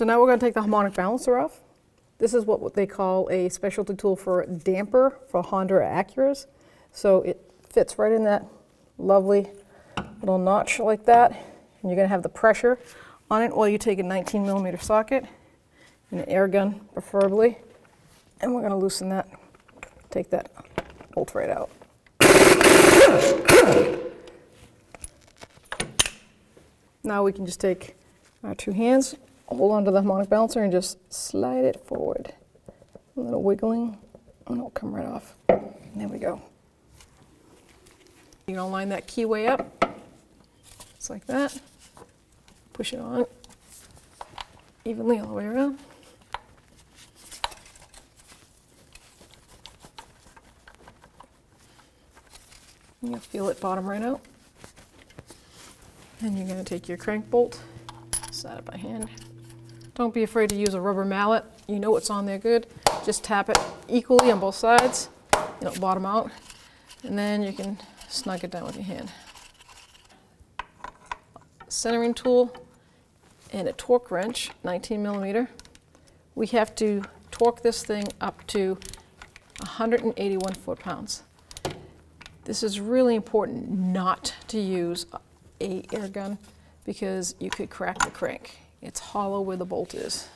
So now we're going to take the harmonic balancer off. This is what they call a specialty tool for damper for Honda or Acuras. So it fits right in that lovely little notch like that. And you're going to have the pressure on it while you take a 19mm socket and an air gun preferably. And we're going to loosen that, take that bolt right out. Now we can just take our two hands, hold onto the harmonic balancer and just slide it forward. A little wiggling and it'll come right off. There we go. You're gonna line that keyway up, just like that. Push it on evenly all the way around. And you'll feel it bottom right out. Then you're going to take your crank bolt, slide it by hand. Don't be afraid to use a rubber mallet. You know what's on there good. Just tap it equally on both sides. It'll bottom out. And then you can snug it down with your hand. Centering tool and a torque wrench, 19mm. We have to torque this thing up to 181 foot-pounds. This is really important not to use a air gun because you could crack the crank. It's hollow where the bolt is.